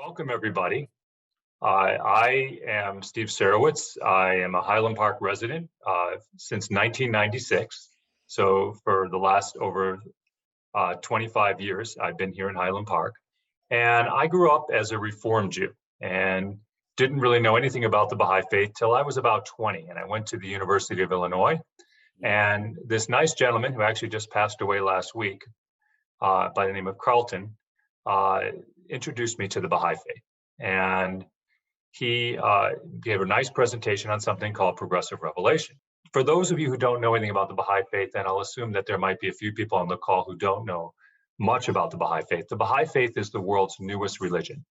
Welcome, everybody. I am Steve Sarowitz. I am a Highland Park resident since 1996. So for the last over 25 years, I've been here in Highland Park. And I grew up as a Reformed Jew and didn't really know anything about the Baha'i faith till I was about 20. And I went to the University of Illinois. And this nice gentleman who actually just passed away last week by the name of Carlton introduced me to the Baha'i faith. And he gave a nice presentation on something called progressive revelation. For those of you who don't know anything about the Baha'i faith, then I'll assume that there might be a few people on the call who don't know much about the Baha'i faith. The Baha'i faith is the world's newest religion.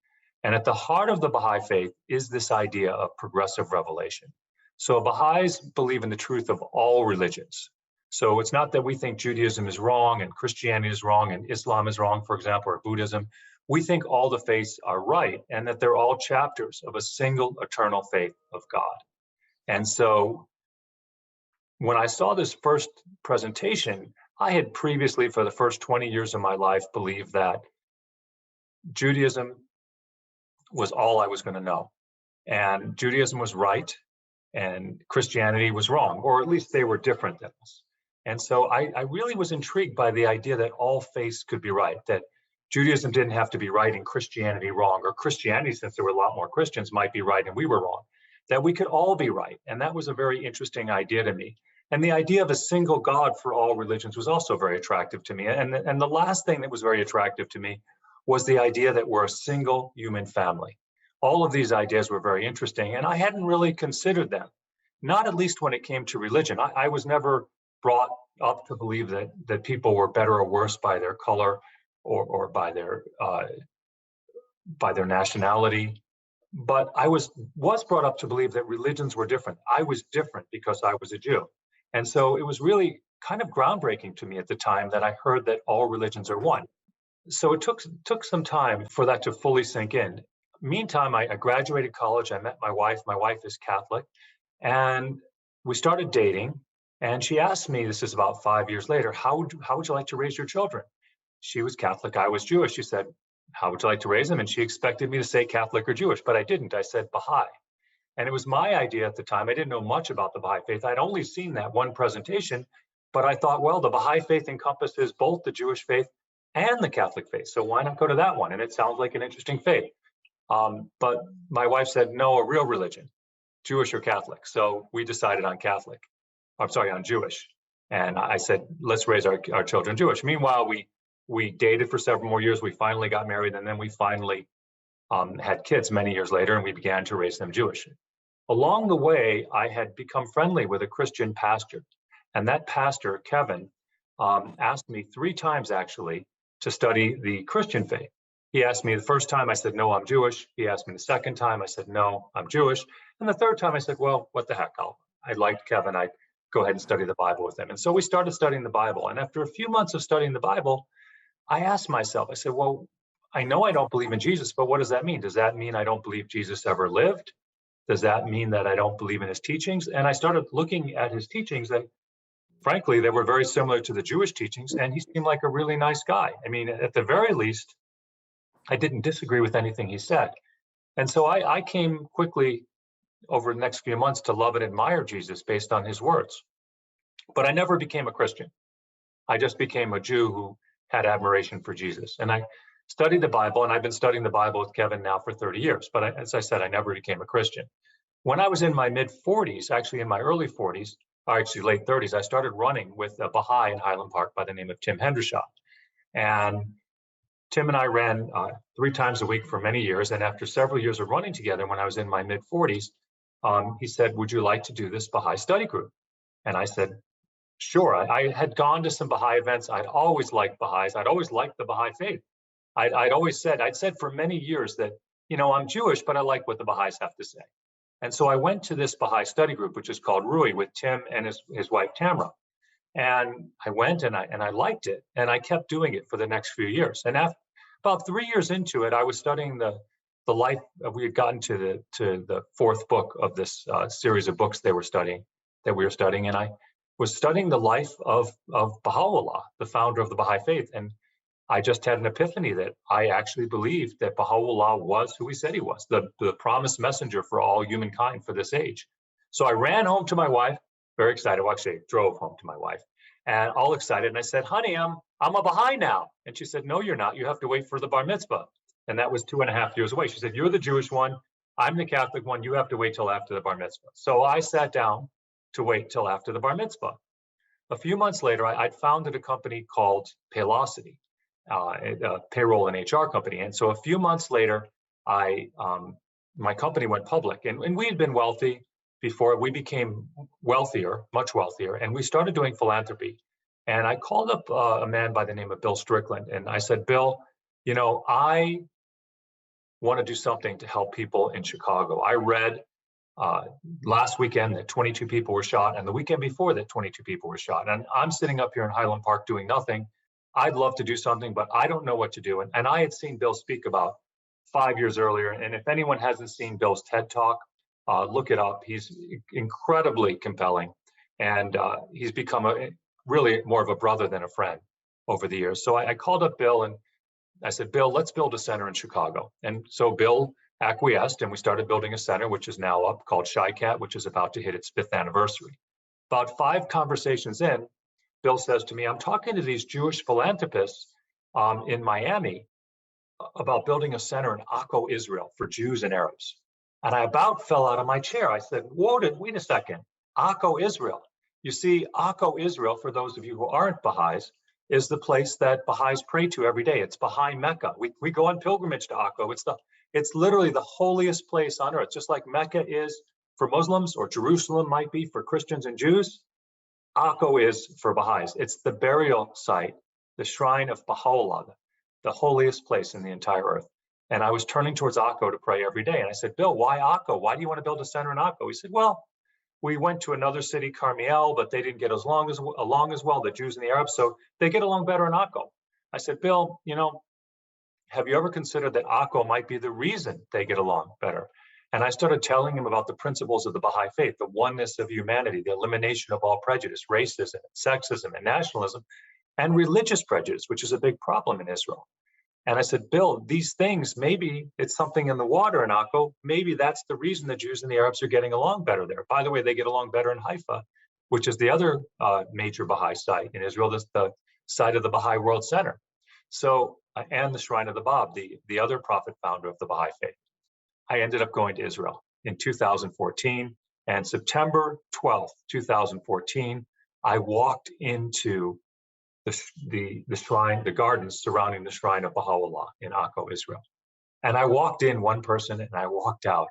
And at the heart of the Baha'i faith is this idea of progressive revelation. So Baha'is believe in the truth of all religions. So it's not that we think Judaism is wrong and Christianity is wrong and Islam is wrong, for example, or Buddhism. We think all the faiths are right and that they're all chapters of a single eternal faith of God. And so when I saw this first presentation, I had previously, for the first 20 years of my life, believed that Judaism was all I was going to know. And Judaism was right and Christianity was wrong, or at least they were different than us. And so I really was intrigued by the idea that all faiths could be right, that Judaism didn't have to be right and Christianity wrong, or Christianity, since there were a lot more Christians, might be right and we were wrong, that we could all be right. And that was a very interesting idea to me. And the idea of a single God for all religions was also very attractive to me. And the last thing that was very attractive to me was the idea that we're a single human family. All of these ideas were very interesting, and I hadn't really considered them, not at least when it came to religion. I was never brought up to believe that people were better or worse by their color or by their nationality. But I was brought up to believe that religions were different. I was different because I was a Jew. And so it was really kind of groundbreaking to me at the time that I heard that all religions are one. So it took some time for that to fully sink in. Meantime, I graduated college. I met my wife. My wife is Catholic. And we started dating. And she asked me, this is about 5 years later, how would you like to raise your children? She was Catholic. I was Jewish. She said, how would you like to raise them? And she expected me to say Catholic or Jewish, but I didn't. I said Baha'i. And it was my idea at the time. I didn't know much about the Baha'i faith. I'd only seen that one presentation, but I thought, well, the Baha'i faith encompasses both the Jewish faith and the Catholic faith. So why not go to that one? And it sounds like an interesting faith. But my wife said, no, a real religion, Jewish or Catholic. So we decided on on Jewish. And I said, let's raise our children Jewish. Meanwhile, we dated for several more years. We finally got married, and then we finally had kids many years later, and we began to raise them Jewish. Along the way, I had become friendly with a Christian pastor. And that pastor, Kevin, asked me 3 times, actually, to study the Christian faith. He asked me the first time, I said, no, I'm Jewish. He asked me the second time, I said, no, I'm Jewish. And the third time I said, well, what the heck, I liked Kevin, I'd go ahead and study the Bible with him. And so we started studying the Bible. And after a few months of studying the Bible, I asked myself, I said, well, I know I don't believe in Jesus, but what does that mean? Does that mean I don't believe Jesus ever lived? Does that mean that I don't believe in his teachings? And I started looking at his teachings, and frankly, they were very similar to the Jewish teachings, and he seemed like a really nice guy. I mean, at the very least, I didn't disagree with anything he said. And so I came quickly over the next few months to love and admire Jesus based on his words. But I never became a Christian. I just became a Jew who had admiration for Jesus. And I studied the Bible, and I've been studying the Bible with Kevin now for 30 years. But as I said, I never became a Christian. When I was in my mid-40s, actually in my early 40s, or actually late 30s, I started running with a Baha'i in Highland Park by the name of Tim Hendershot. And Tim and I ran 3 times a week for many years. And after several years of running together, when I was in my mid-40s, he said, would you like to do this Baha'i study group? And I said, sure. I had gone to some Baha'i events. I'd always liked Baha'is. I'd always liked the Baha'i faith. I'd said for many years that, I'm Jewish, but I like what the Baha'is have to say. And so I went to this Baha'i study group, which is called Rui, with Tim and his wife, Tamra. And I went and I liked it. And I kept doing it for the next few years. And after about 3 years into it, I was studying the life. We had gotten to the 4th book of this series of books that we were studying. And I was studying the life of Baha'u'llah, the founder of the Baha'i faith. And I just had an epiphany that I actually believed that Baha'u'llah was who he said he was, the promised messenger for all humankind for this age. So I ran home to my wife, very excited. Well, actually, I drove home to my wife, and all excited. And I said, "Honey, I'm a Baha'i now." And she said, "No, you're not. You have to wait for the bar mitzvah." And that was 2.5 years away. She said, "You're the Jewish one. I'm the Catholic one. You have to wait till after the bar mitzvah." So I sat down to wait till after the bar mitzvah. A few months later, I'd founded a company called Paylocity, a payroll and HR company. And so a few months later, my company went public, and we had been wealthy before. We became wealthier, much wealthier, and we started doing philanthropy. And I called up a man by the name of Bill Strickland, and I said, "Bill, I want to do something to help people in Chicago. I read last weekend that 22 people were shot, and the weekend before that 22 people were shot. And I'm sitting up here in Highland Park doing nothing. I'd love to do something, but I don't know what to do." And I had seen Bill speak about 5 years earlier. And if anyone hasn't seen Bill's TED Talk, look it up. He's incredibly compelling. And he's become really more of a brother than a friend over the years. So I called up Bill and I said, "Bill, let's build a center in Chicago." And so Bill acquiesced, and we started building a center, which is now up, called Chi-Cat, which is about to hit its 5th anniversary. About 5 conversations in, Bill says to me, "I'm talking to these Jewish philanthropists in Miami about building a center in Akko, Israel, for Jews and Arabs." And I about fell out of my chair. I said, wait a second, Akko, Israel. You see, Akko, Israel, for those of you who aren't Baha'is, is the place that Baha'is pray to every day. It's Baha'i Mecca. We go on pilgrimage to Akko. It's literally the holiest place on earth, just like Mecca is for Muslims, or Jerusalem might be for Christians and Jews. Akko is for Baha'is. It's the burial site, the shrine of Baha'u'llah, the holiest place in the entire earth. And I was turning towards Akko to pray every day. And I said, "Bill, why Akko? Why do you want to build a center in Akko?" He said, "Well, we went to another city, Carmiel, but they didn't get along as well, the Jews and the Arabs, so they get along better in Akko." I said, "Bill, have you ever considered that Akko might be the reason they get along better?" And I started telling him about the principles of the Baha'i faith, the oneness of humanity, the elimination of all prejudice, racism, sexism, and nationalism, and religious prejudice, which is a big problem in Israel. And I said, "Bill, these things, maybe it's something in the water in Akko. Maybe that's the reason the Jews and the Arabs are getting along better there. By the way, they get along better in Haifa, which is the other major Baha'i site in Israel. That's the site of the Baha'i World Center. So, and the Shrine of the Bab, the other prophet founder of the Baha'i faith." I ended up going to Israel in 2014, and September 12th, 2014, I walked into the shrine, the gardens surrounding the shrine of Baha'u'llah in Akko, Israel. And I walked in one person and I walked out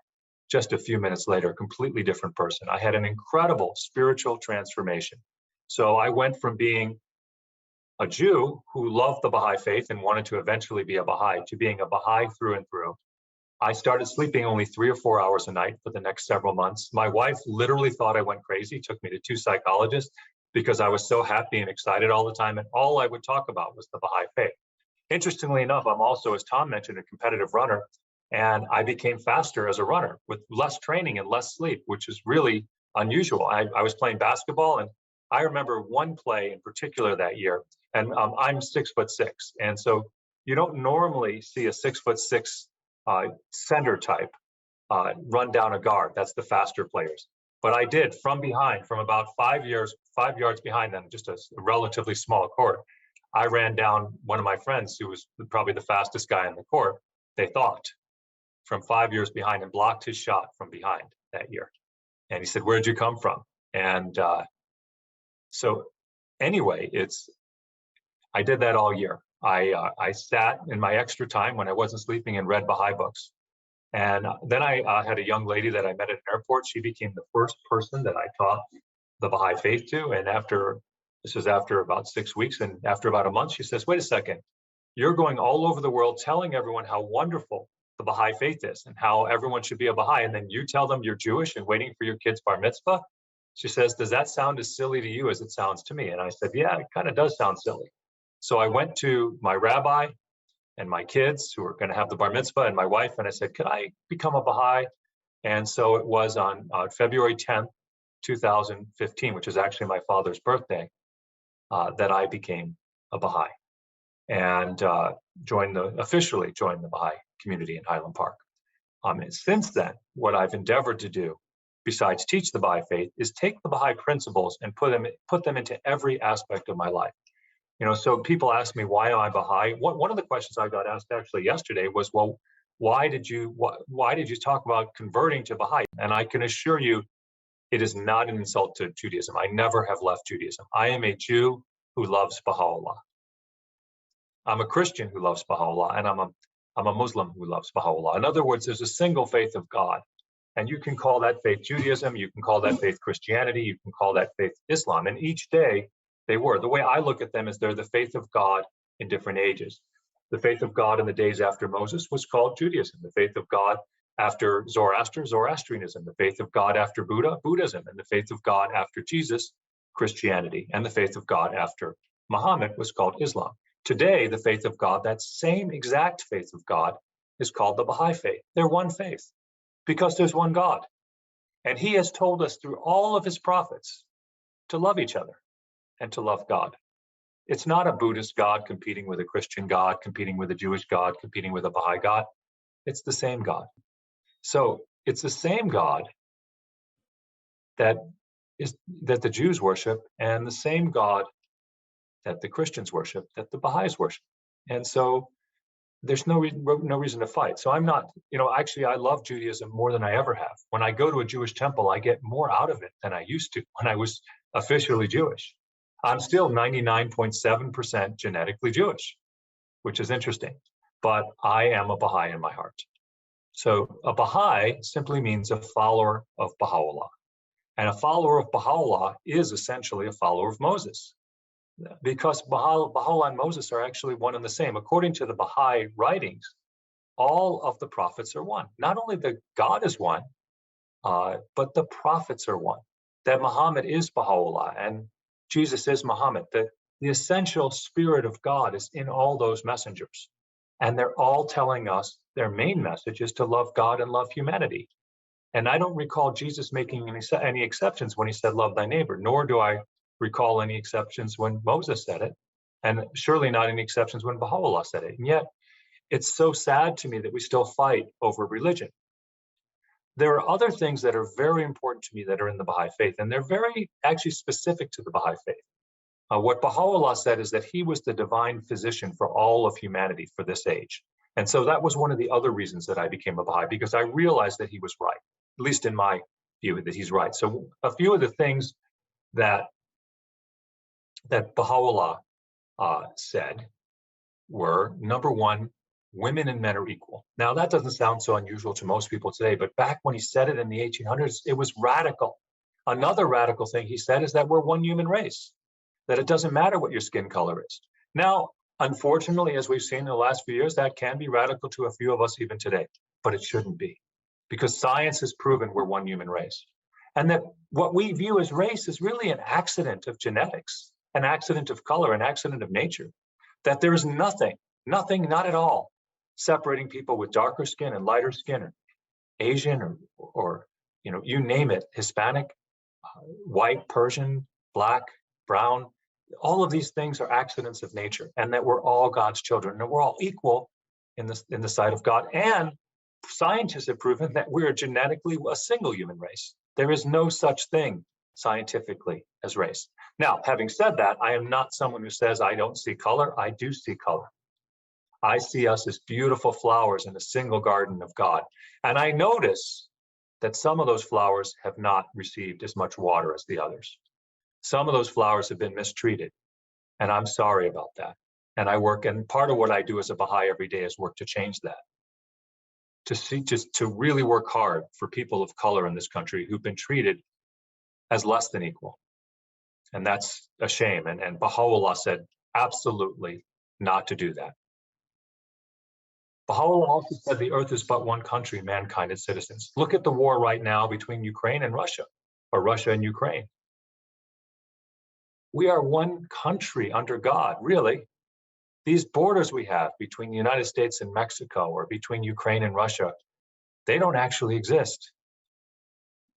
just a few minutes later, a completely different person. I had an incredible spiritual transformation. So I went from being a Jew who loved the Baha'i faith and wanted to eventually be a Baha'i to being a Baha'i through and through. I started sleeping only 3 or 4 hours a night for the next several months. My wife literally thought I went crazy, took me to 2 psychologists because I was so happy and excited all the time. And all I would talk about was the Baha'i faith. Interestingly enough, I'm also, as Tom mentioned, a competitive runner. And I became faster as a runner with less training and less sleep, which is really unusual. I was playing basketball, and I remember one play in particular that year. And I'm 6'6", and so you don't normally see a 6'6" center type run down a guard. That's the faster players. But I did from behind, from about 5 yards behind them, just a relatively small court. I ran down one of my friends who was probably the fastest guy in the court, they thought, from 5 years behind, and blocked his shot from behind that year. And he said, "Where'd you come from?" And so anyway, I did that all year. I sat in my extra time when I wasn't sleeping and read Baha'i books. And then I had a young lady that I met at an airport. She became the first person that I taught the Baha'i faith to. And this was after about 6 weeks, and after about a month, she says, "Wait a second, you're going all over the world telling everyone how wonderful the Baha'i faith is and how everyone should be a Baha'i, and then you tell them you're Jewish and waiting for your kid's bar mitzvah?" She says, "Does that sound as silly to you as it sounds to me?" And I said, "Yeah, it kind of does sound silly." So I went to my rabbi and my kids who were going to have the bar mitzvah and my wife, and I said, "Could I become a Baha'i?" And so it was on February 10th, 2015, which is actually my father's birthday, that I became a Baha'i. and officially joined the Baha'i community in Highland Park. And since then, what I've endeavored to do, besides teach the Baha'i faith, is take the Baha'i principles and put them into every aspect of my life. So people ask me, why am I Baha'i? One of the questions I got asked actually yesterday was, well, why did you talk about converting to Baha'i? And I can assure you, it is not an insult to Judaism. I never have left Judaism. I am a Jew who loves Baha'u'llah. I'm a Christian who loves Baha'u'llah, and I'm a Muslim who loves Baha'u'llah. In other words, there's a single faith of God. And you can call that faith Judaism, you can call that faith Christianity, you can call that faith Islam. And each day they were. The way I look at them is they're the faith of God in different ages. The faith of God in the days after Moses was called Judaism. The faith of God after Zoroaster, Zoroastrianism. The faith of God after Buddha, Buddhism. And the faith of God after Jesus, Christianity. And the faith of God after Muhammad was called Islam. Today, the faith of God, that same exact faith of God, is called the Baha'i faith. They're one faith because there's one God. And he has told us through all of his prophets to love each other and to love God. It's not a Buddhist God competing with a Christian God, competing with a Jewish God, competing with a Baha'i God. It's the same God. So it's the same God that the Jews worship, and the same God that the Christians worship, that the Baha'is worship. And so there's no reason to fight. So I'm not, actually I love Judaism more than I ever have. When I go to a Jewish temple, I get more out of it than I used to when I was officially Jewish. I'm still 99.7% genetically Jewish, which is interesting, but I am a Baha'i in my heart. So a Baha'i simply means a follower of Baha'u'llah. And a follower of Baha'u'llah is essentially a follower of Moses, because Baha'u'llah and Moses are actually one and the same. According to the Baha'i writings, all of the prophets are one. Not only the God is one, but the prophets are one. That Muhammad is Baha'u'llah and Jesus is Muhammad. The essential spirit of God is in all those messengers. And they're all telling us their main message is to love God and love humanity. And I don't recall Jesus making any exceptions when he said, love thy neighbor, nor do I recall any exceptions when Moses said it, and surely not any exceptions when Baha'u'llah said it. And yet, it's so sad to me that we still fight over religion. There are other things that are very important to me that are in the Baha'i faith, and they're very actually specific to the Baha'i faith. What Baha'u'llah said is that he was the divine physician for all of humanity for this age. And so that was one of the other reasons that I became a Baha'i, because I realized that he was right, at least in my view, that he's right. So a few of the things that Baha'u'llah said were, number one, women and men are equal. Now, that doesn't sound so unusual to most people today, but back when he said it in the 1800s, it was radical. Another radical thing he said is that we're one human race, that it doesn't matter what your skin color is. Now, unfortunately, as we've seen in the last few years, that can be radical to a few of us even today, but it shouldn't be, because science has proven we're one human race. And that what we view as race is really an accident of genetics, an accident of color, an accident of nature, that there is nothing, not at all, separating people with darker skin and lighter skin, or Asian, or you name it, Hispanic, white, Persian, black, brown. All of these things are accidents of nature, and that we're all God's children, and we're all equal in the sight of God. And scientists have proven that we are genetically a single human race. There is no such thing scientifically as race. Now, having said that, I am not someone who says I don't see color. I do see color. I see us as beautiful flowers in a single garden of God. And I notice that some of those flowers have not received as much water as the others. Some of those flowers have been mistreated, and I'm sorry about that. And and part of what I do as a Baha'i every day is work to change that. To really work hard for people of color in this country who've been treated as less than equal. And that's a shame. And Baha'u'llah said absolutely not to do that. Baha'u'llah also said the earth is but one country, mankind and citizens. Look at the war right now between Ukraine and Russia, or Russia and Ukraine. We are one country under God, really. These borders we have between the United States and Mexico, or between Ukraine and Russia, they don't actually exist.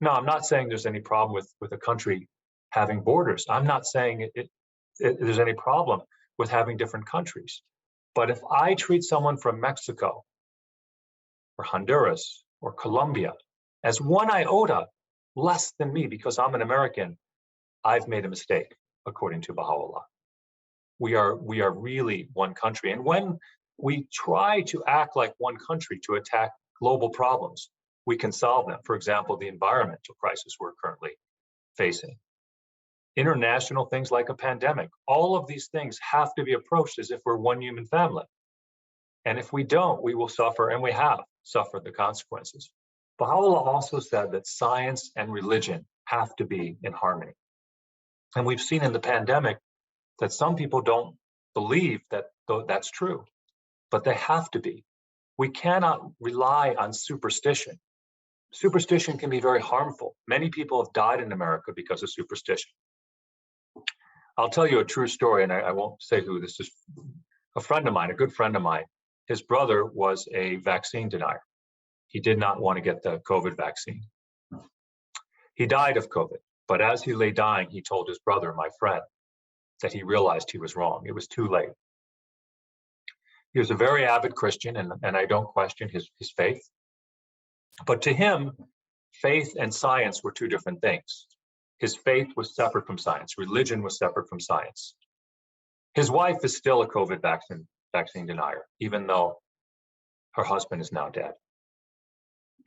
No, I'm not saying there's any problem with a country having borders. I'm not saying there's any problem with having different countries. But if I treat someone from Mexico or Honduras or Colombia as one iota less than me because I'm an American, I've made a mistake, according to Baha'u'llah. We are really one country. And when we try to act like one country to attack global problems, we can solve them. For example, the environmental crisis we're currently facing. International things like a pandemic. All of these things have to be approached as if we're one human family. And if we don't, we will suffer, and we have suffered the consequences. Baha'u'llah also said that science and religion have to be in harmony. And we've seen in the pandemic that some people don't believe that that's true, but they have to be. We cannot rely on superstition. Superstition can be very harmful. Many people have died in America because of superstition. I'll tell you a true story, and I won't say who this is. A friend of mine, a good friend of mine, his brother was a vaccine denier. He did not want to get the COVID vaccine. He died of COVID, but as he lay dying, he told his brother, my friend, that he realized he was wrong. It was too late. He was a very avid Christian, and I don't question his faith. But to him, faith and science were two different things. His faith was separate from science. Religion was separate from science. His wife is still a COVID vaccine denier, even though her husband is now dead.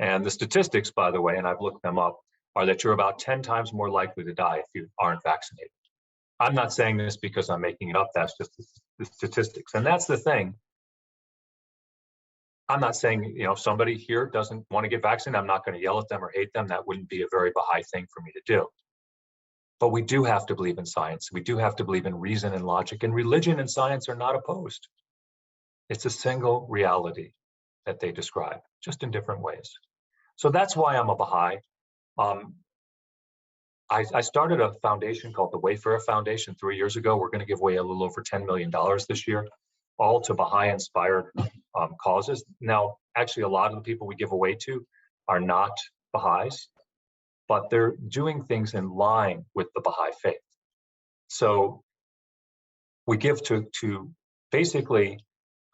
And the statistics, by the way, and I've looked them up, are that you're about 10 times more likely to die if you aren't vaccinated. I'm not saying this because I'm making it up. That's just the statistics. And that's the thing. I'm not saying, if somebody here doesn't want to get vaccinated, I'm not going to yell at them or hate them. That wouldn't be a very Baha'i thing for me to do. But we do have to believe in science. We do have to believe in reason and logic. And religion and science are not opposed. It's a single reality that they describe, just in different ways. So that's why I'm a Baha'i. I started a foundation called the Wayfarer Foundation 3 years ago. We're going to give away a little over $10 million this year, all to Baha'i-inspired causes. Now, actually, a lot of the people we give away to are not Baha'is, but they're doing things in line with the Baha'i faith. So we give to basically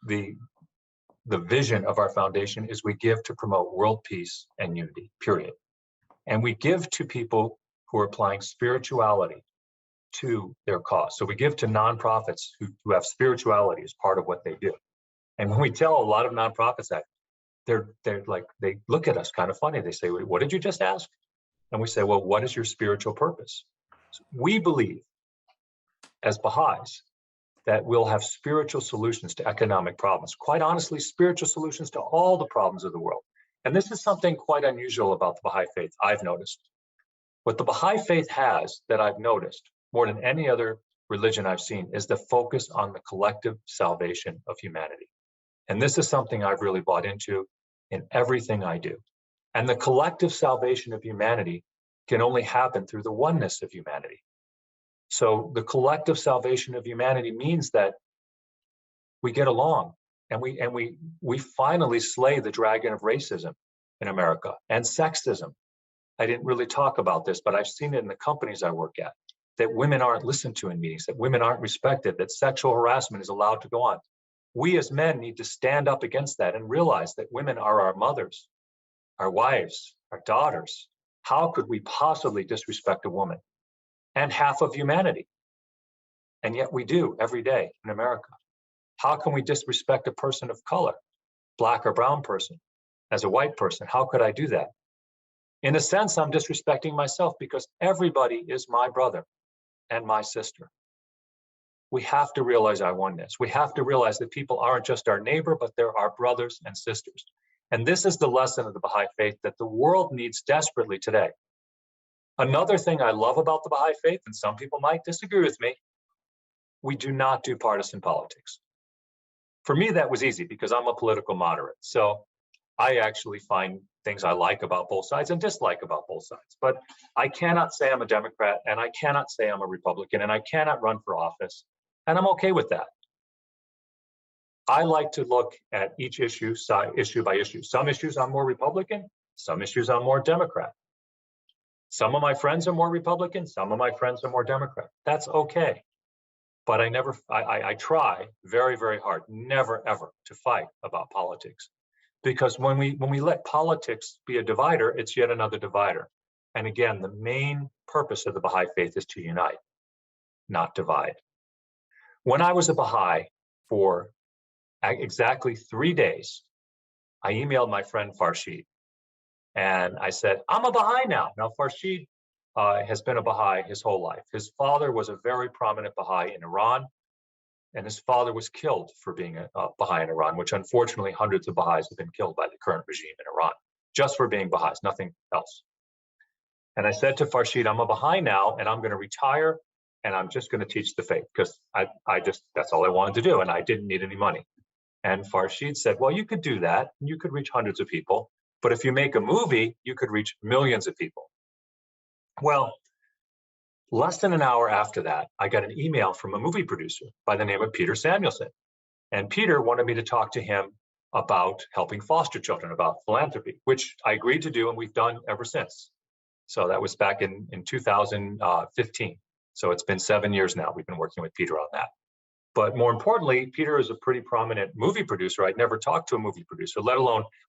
the vision of our foundation is we give to promote world peace and unity, period. And we give to people who are applying spirituality to their cause. So we give to nonprofits who have spirituality as part of what they do. And when we tell a lot of nonprofits that, they're like, they look at us kind of funny. They say, what did you just ask? And we say, well, what is your spiritual purpose? So we believe as Baha'is that we'll have spiritual solutions to economic problems. Quite honestly, spiritual solutions to all the problems of the world. And this is something quite unusual about the Baha'i faith, I've noticed. What the Baha'i faith has that I've noticed more than any other religion I've seen is the focus on the collective salvation of humanity. And this is something I've really bought into in everything I do. And the collective salvation of humanity can only happen through the oneness of humanity. So the collective salvation of humanity means that we get along and we finally slay the dragon of racism in America and sexism. I didn't really talk about this, but I've seen it in the companies I work at, that women aren't listened to in meetings, that women aren't respected, that sexual harassment is allowed to go on. We as men need to stand up against that and realize that women are our mothers, our wives, our daughters. How could we possibly disrespect a woman and half of humanity? And yet we do every day in America. How can we disrespect a person of color, black or brown person, as a white person? How could I do that? In a sense, I'm disrespecting myself because everybody is my brother and my sister. We have to realize our oneness. We have to realize that people aren't just our neighbor, but they're our brothers and sisters. And this is the lesson of the Baha'i faith that the world needs desperately today. Another thing I love about the Baha'i faith, and some people might disagree with me, we do not do partisan politics. For me, that was easy because I'm a political moderate. So I actually find things I like about both sides and dislike about both sides. But I cannot say I'm a Democrat, and I cannot say I'm a Republican, and I cannot run for office. And I'm okay with that. I like to look at each issue by issue. Some issues I'm more Republican, some issues I'm more Democrat. Some of my friends are more Republican, some of my friends are more Democrat. That's okay. but I try very, very hard, never ever to fight about politics. Because when we let politics be a divider, it's yet another divider. And again, the main purpose of the Baha'i faith is to unite, not divide. When I was a Baha'i for exactly 3 days, I emailed my friend Farshid, and I said, I'm a Baha'i now. Now, Farshid has been a Baha'i his whole life. His father was a very prominent Baha'i in Iran, and his father was killed for being a Baha'i in Iran, which unfortunately hundreds of Baha'is have been killed by the current regime in Iran, just for being Baha'is, nothing else. And I said to Farshid, I'm a Baha'i now, and I'm going to retire, and I'm just going to teach the faith, because that's all I wanted to do, and I didn't need any money. And Farshid said, well, you could do that, and you could reach hundreds of people, but if you make a movie, you could reach millions of people. Well, less than an hour after that, I got an email from a movie producer by the name of Peter Samuelson. And Peter wanted me to talk to him about helping foster children, about philanthropy, which I agreed to do, and we've done ever since. So that was back in 2015. So it's been 7 years now. We've been working with Peter on that. But more importantly, Peter is a pretty prominent movie producer. I'd never talked to a movie producer,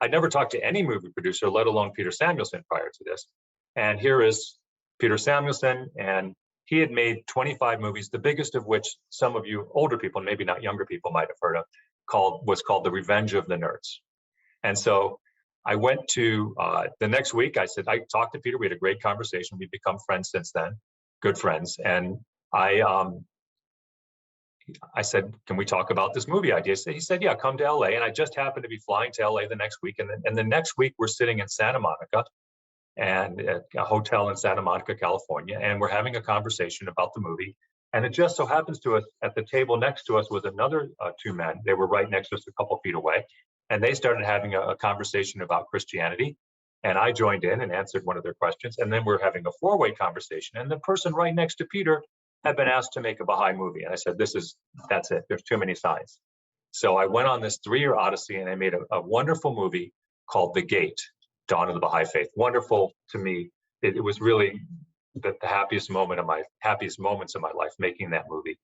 I'd never talked to any movie producer, let alone Peter Samuelson prior to this. And here is Peter Samuelson, and he had made 25 movies, the biggest of which some of you older people, maybe not younger people, might have heard of, was called The Revenge of the Nerds. And so I went to the next week, I talked to Peter, we had a great conversation. We've become friends since then, good friends. And I said, can we talk about this movie idea? He said, yeah, come to LA. And I just happened to be flying to LA the next week. And the next week we're sitting in Santa Monica, and at a hotel in Santa Monica, California, and we're having a conversation about the movie. And it just so happens to us, at the table next to us was another two men. They were right next to us, a couple feet away, and they started having a conversation about Christianity. And I joined in and answered one of their questions. And then we're having a four-way conversation. And the person right next to Peter had been asked to make a Baha'i movie. And I said, that's it. There's too many signs. So I went on this 3-year odyssey, and I made a wonderful movie called The Gate, Dawn of the Baha'i Faith. Wonderful to me. It was really the happiest moments of my life making that movie.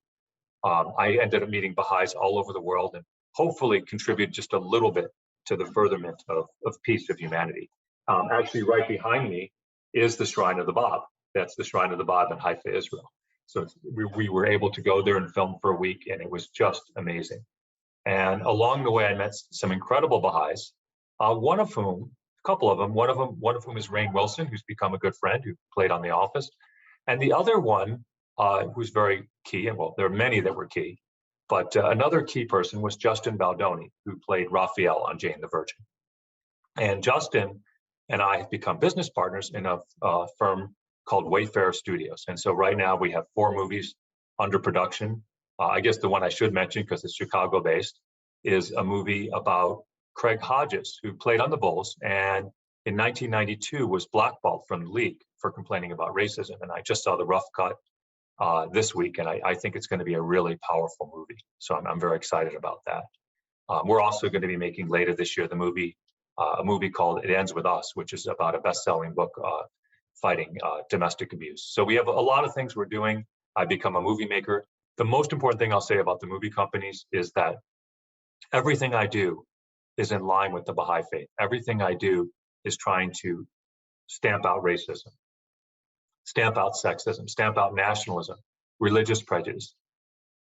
I ended up meeting Baha'is all over the world, and hopefully contribute just a little bit to the furtherment of peace, of humanity. Actually, right behind me is the Shrine of the Bab. That's the Shrine of the Bab in Haifa, Israel. So we were able to go there and film for a week, and it was just amazing. And along the way, I met some incredible Baha'is, one of whom is Rainn Wilson, who's become a good friend, who played on The Office. And the other one, who's very key, and well, there are many that were key, but another key person was Justin Baldoni, who played Raphael on Jane the Virgin. And Justin and I have become business partners in a firm called Wayfarer Studios. And so right now we have 4 movies under production. I guess the one I should mention, because it's Chicago-based, is a movie about Craig Hodges, who played on the Bulls, and in 1992 was blackballed from the league for complaining about racism. And I just saw the rough cut this week, and I think it's going to be a really powerful movie. So I'm very excited about that. We're also going to be making later this year a movie called It Ends With Us, which is about a best-selling book fighting domestic abuse. So we have a lot of things we're doing. I've become a movie maker. The most important thing I'll say about the movie companies is that everything I do is in line with the Baha'i faith. Everything I do is trying to stamp out racism, stamp out sexism, stamp out nationalism, religious prejudice,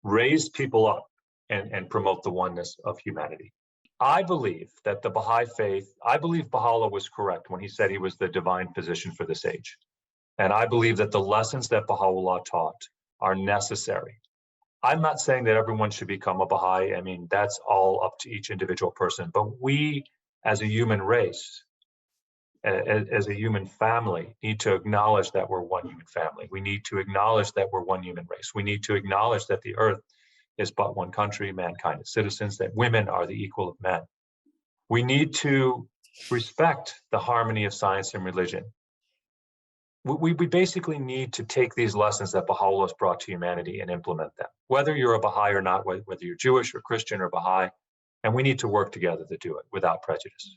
raise people up, and promote the oneness of humanity. I believe that the Baha'i faith, I believe Baha'u'llah was correct when he said he was the divine physician for this age. And I believe that the lessons that Baha'u'llah taught are necessary. I'm not saying that everyone should become a Baha'i. I mean, that's all up to each individual person. But we, as a human race, as a human family, need to acknowledge that we're one human family. We need to acknowledge that we're one human race. We need to acknowledge that the earth is but one country, mankind is citizens, that women are the equal of men. We need to respect the harmony of science and religion. We basically need to take these lessons that Baha'u'llah has brought to humanity and implement them, whether you're a Baha'i or not, whether you're Jewish or Christian or Baha'i, and we need to work together to do it without prejudice.